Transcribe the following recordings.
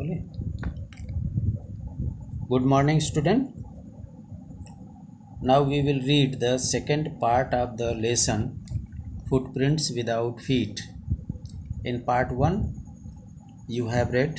बोले Good morning, student. Now we will read the second part of the lesson, Footprints Without Feet. In part 1, you have read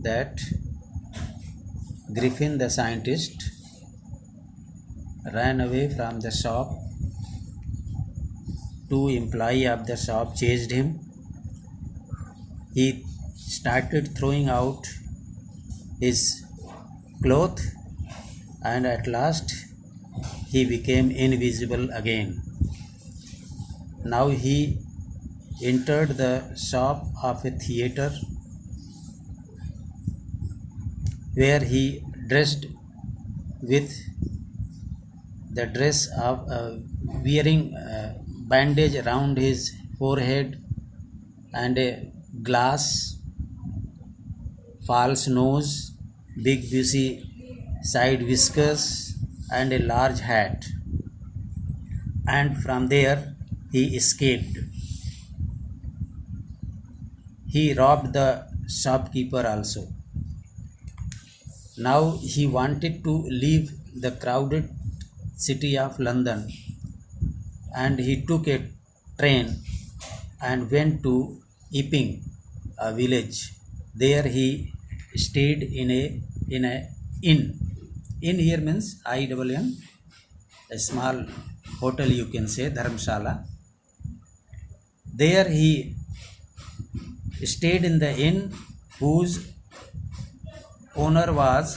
that Griffin the scientist ran away from the shop. Two employees of the shop chased him. He started throwing out his cloth, and at last he became invisible again. Now he entered the shop of a theater where he dressed with the dress of wearing bandage around his forehead and a glass false nose, big bushy side whiskers and a large hat, and from there he escaped. He robbed the shopkeeper also. Now he wanted to leave the crowded city of London, and he took a train and went to Epping, a village. There he stayed in a inn. Inn here means INN, a small hotel, you can say, Dharamshala. There he stayed in the inn whose owner was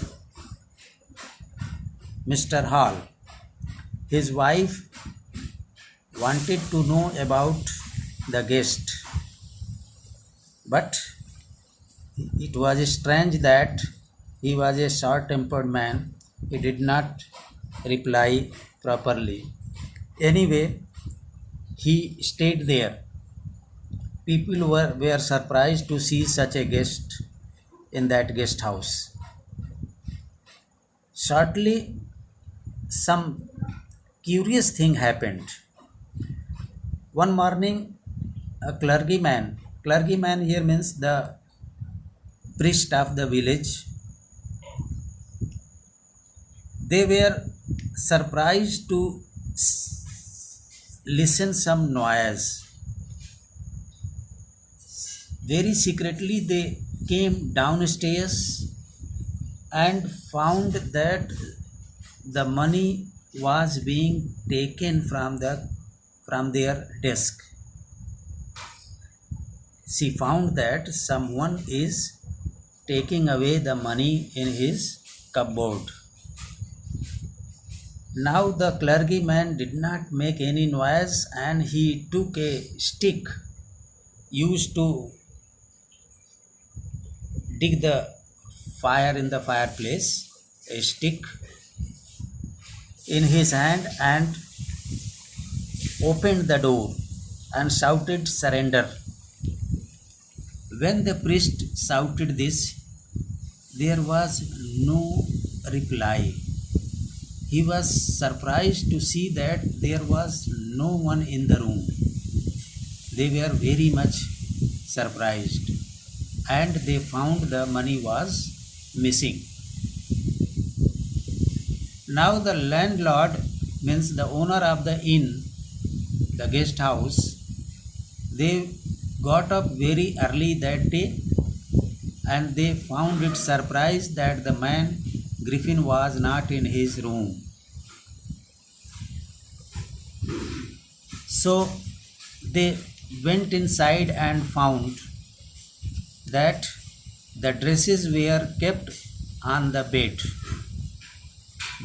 Mr. Hall. His wife wanted to know about the guest, but it was strange that he was a short-tempered man. He did not reply properly. Anyway, he stayed there. People were surprised to see such a guest in that guest house. Shortly, some curious thing happened. One morning, a clergyman here means the priest of the village, they were surprised to listen some noise. Very secretly they came downstairs and found that the money was being taken from their desk. She found that someone is taking away the money in his cupboard. Now the clergyman did not make any noise, and he took a stick used to dig the fire in the fireplace, a stick in his hand, and opened the door and shouted, "Surrender." When the priest shouted this, there was no reply. He was surprised to see that there was no one in the room. They were very much surprised, and they found the money was missing. Now the landlord means the owner of the inn, the guest house, they got up very early that day, and they found it surprised that the man Griffin was not in his room. So they went inside and found that the dresses were kept on the bed.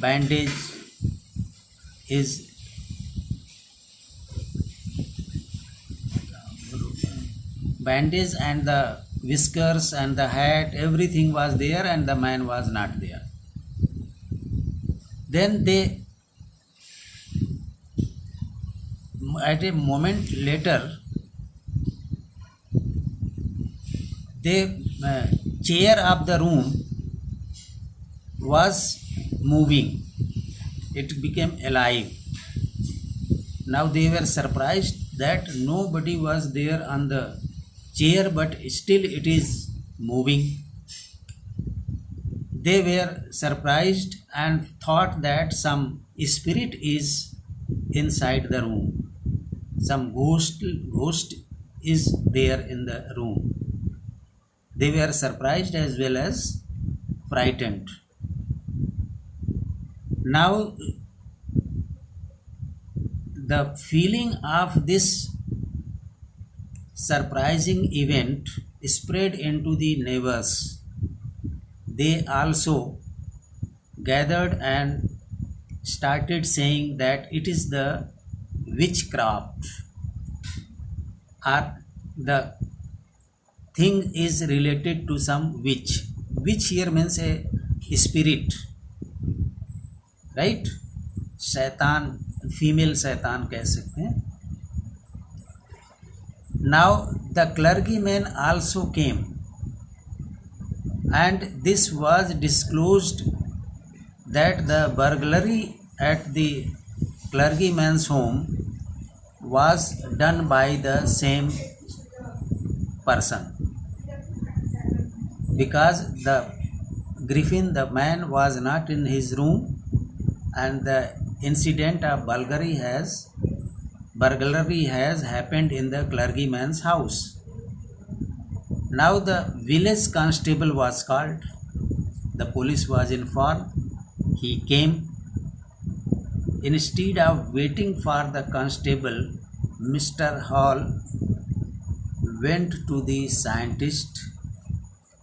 Bandage and the whiskers and the hat, everything was there, and the man was not there. Then they, at a moment later, the chair of the room was moving. It became alive. Now they were surprised that nobody was there on the chair, but still it is moving. They were surprised and thought that some spirit is inside the room. Some ghost is there in the room. They were surprised as well as frightened. Now, the feeling of this surprising event spread into the neighbors. They also gathered and started saying that it is the witchcraft, or the thing is related to some witch. Witch here means a spirit, right? शैतान, female शैतान कह सकते हैं. Now the clergyman also came, and this was disclosed that the burglary at the clergyman's home was done by the same person, because the griffin, the man, was not in his room, and the incident of burglary has happened in the clergyman's house. Now the village constable was called. The police was informed. He came. Instead of waiting for the constable, Mr. Hall went to the scientist,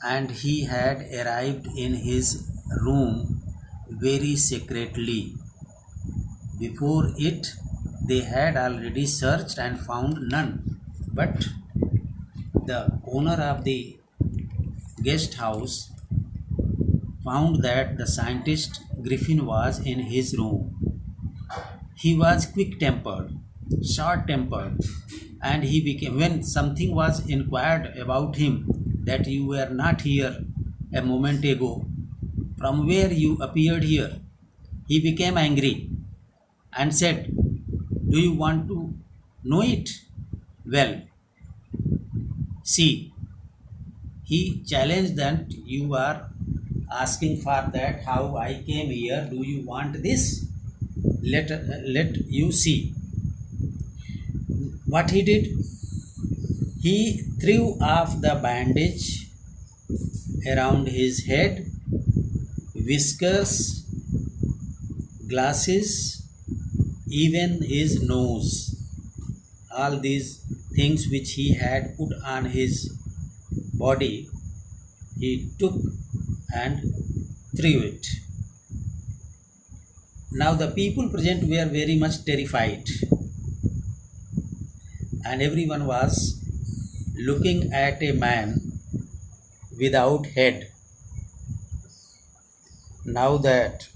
and he had arrived in his room very secretly. Before it, they had already searched and found none. But the owner of the guest house found that the scientist Griffin was in his room. He was quick-tempered, short-tempered, and he became, when something was inquired about him, that you were not here a moment ago, from where you appeared here, he became angry and said, "Do you want to know it? Well, see." He challenged that you are asking for that, how I came here, do you want this? Let you see. What he did? He threw off the bandage around his head, whiskers, glasses, even his nose. All these things which he had put on his body, he took and threw it. Now the people present were very much terrified, and everyone was looking at a man without head. Now that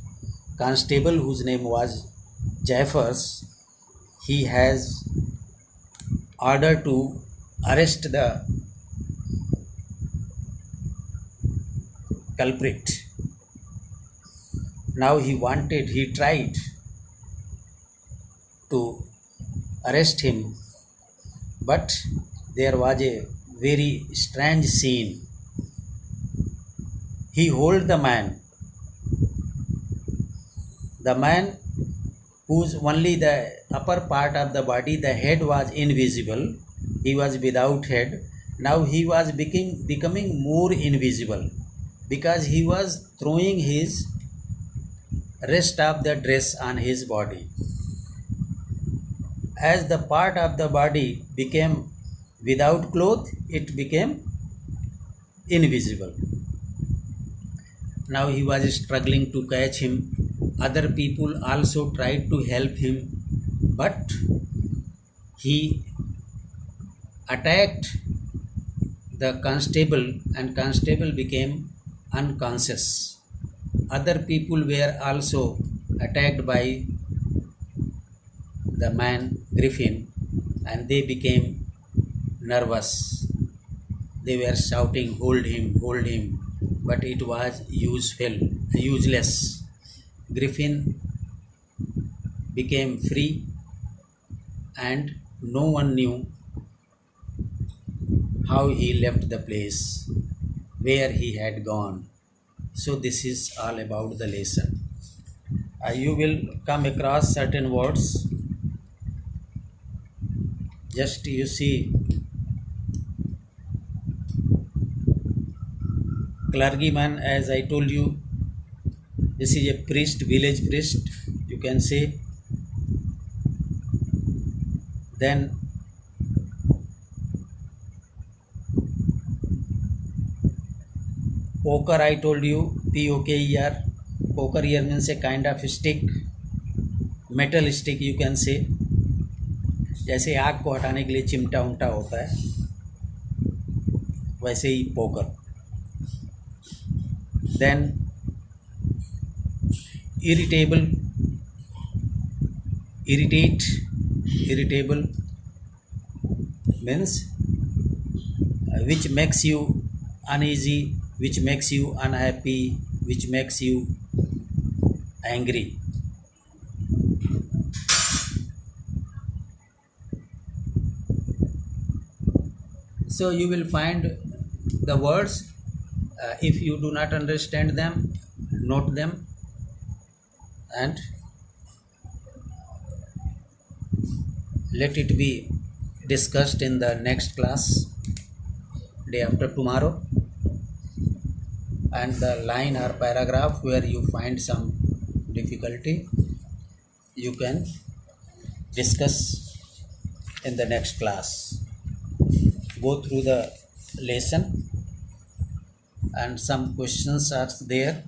constable, whose name was Jeffers, he has ordered to arrest the culprit. Now he tried to arrest him, but there was a very strange scene. He held the man whose only the upper part of the body, the head was invisible. He was without head. Now he was becoming more invisible, because he was throwing his rest of the dress on his body. As the part of the body became without cloth, it became invisible. Now he was struggling to catch him. Other people also tried to help him, but he attacked the constable, and constable became unconscious. Other people were also attacked by the man Griffin, and they became nervous. They were shouting, hold him, but it was useless. Griffin became free, and no one knew how he left the place, where he had gone. So this is all about the lesson. You will come across certain words. Just you see, clergyman, as I told you, this is a priest, village priest, you can say. Then poker, I told you, poker. Poker here means a kind of stick, metal stick you can say, जैसे आग को हटाने के लिए चिमटा उमटा होता है, वैसे ही poker. Then irritable, irritable means which makes you uneasy, which makes you unhappy, which makes you angry. So you will find the words. If you do not understand them, note them and let it be discussed in the next class, day after tomorrow. And the line or paragraph where you find some difficulty, you can discuss in the next class. Go through the lesson, and some questions are there.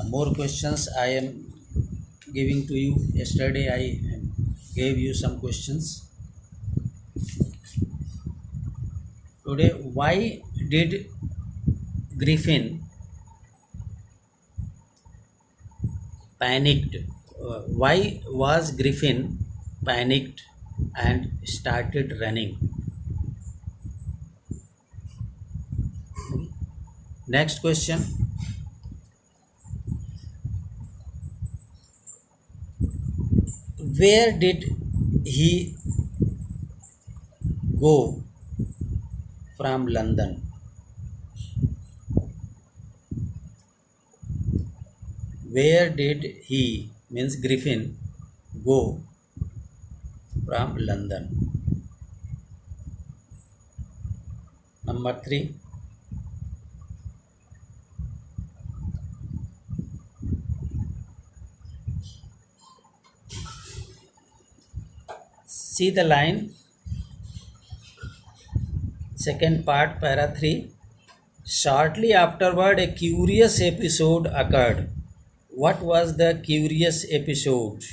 More questions I am giving to you. Yesterday I gave you some questions. Today, why did Griffin panicked? Why was Griffin panicked and started running? Next question. Where did he go from London? Where did he, means Griffin, go from London? Number 3. See the line, second part, para 3. Shortly afterward, a curious episode occurred. What was the curious episode?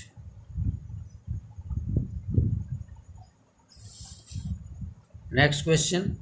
Next question.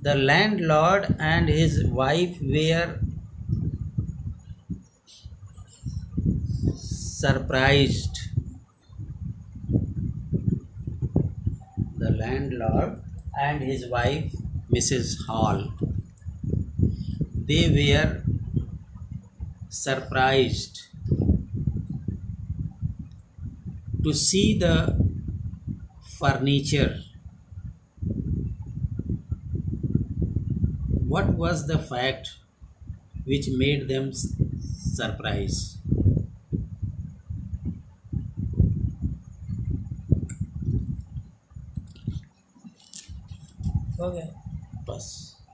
The landlord and his wife were surprised. The landlord and his wife, Mrs. Hall, they were surprised to see the furniture. What was the fact which made them surprised? Okay. Bus.